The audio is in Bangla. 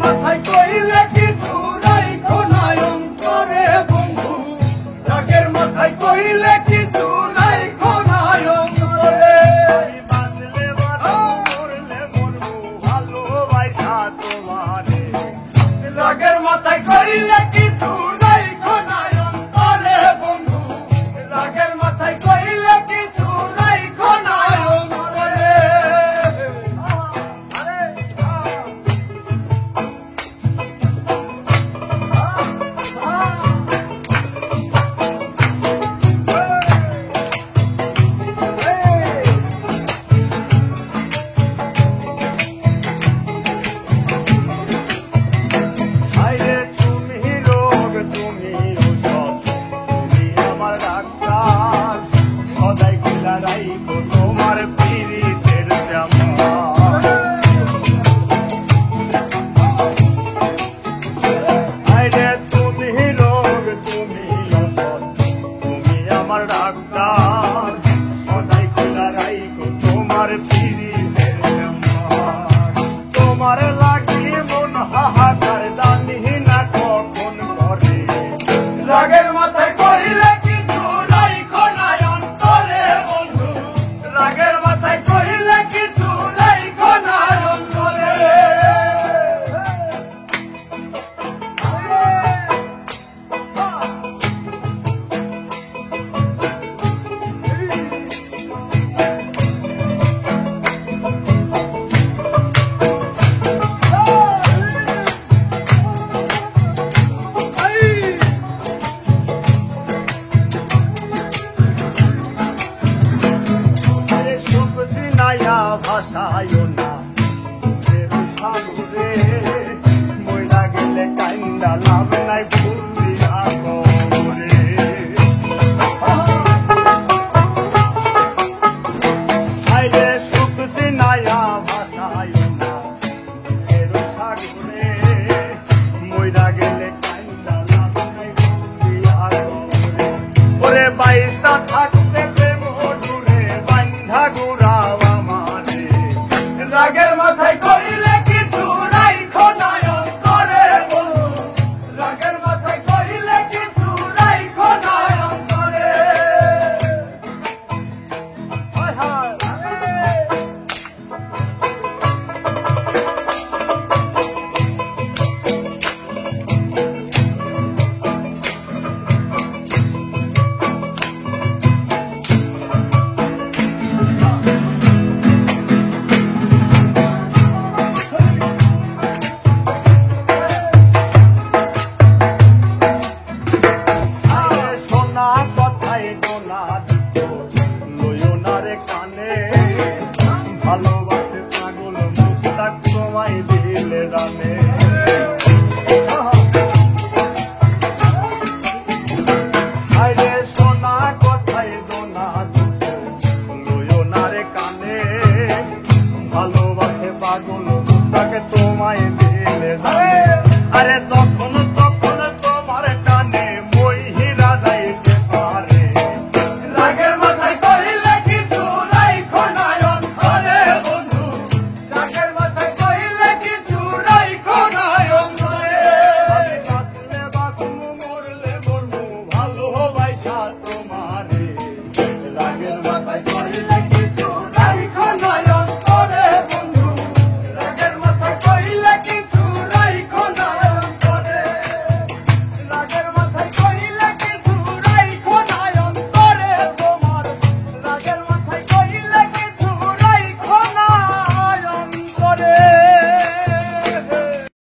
মাথায় কইলে কিছু রাইখো নাই অন্তরে বন্ধু, রাগের মাথায় কইলে কিছু রাইখো নাই অন্তরে। বাঁচলে বাঁচবো মরলে মরবো ভালোবাসা তোমারে। রাগের মাথায় কইলে কিছু রাইখো নাই অন্তরে বন্ধু, রাগের মাথায় কইলে কিছু রাইখো নাই অন্তরে। আরে তুমি রোগ তুমি ঔষধ, তুমি আমার ডাক্তার, সদাই খোলা রাইখো তোমার পীড়িতের জামা। আরে তুমি রোগ তুমি ঔষধ, তুমি আমার ডাক্তার, সদাই খোলা রাইখো তোমার পীড়িতের জামা। তোমার লাগিয়ে মন হাহাকার জানি না কখন করে। রাগের মাথায় কইলে কিছু রাইখো নাই অন্তরে বন্ধু, রাগের মাথায় কইলে কিছু রাইখো নাই অন্তরে। আরে সবজি নাইয়া ভাষায় না বুকের সাগরে, মইরা গেলে কাইন্দা লাভ নাই ভুলবি আগরে। আরে সবজি নাইয়া ভাষায় না বুকের সাগরে, মইরা গেলে কাইন্দা লাভ নাই ভুলবি আগরে। ওরে বাইসা থাকতে প্রেম জুড়ে বান্ধা ঘুরাও আমারে। রাগের মাথায় কইলে কিছু রাইখো নাই অন্তরে বন্ধু, রাগের মাথায় কইলে কিছু রাইখো নাই অন্তরে। হায় হায় সোনা কথায় গোনা দিত লইও না রে কানে, ভালোবাসে পাগল মুস্তাক তোমায় দিলে জানে। আরে সোনা কথায় গোনা দিত লইও না রে কানে, ভালোবাসে পাগল মুস্তাক তোমায় দিলে জানে। আরে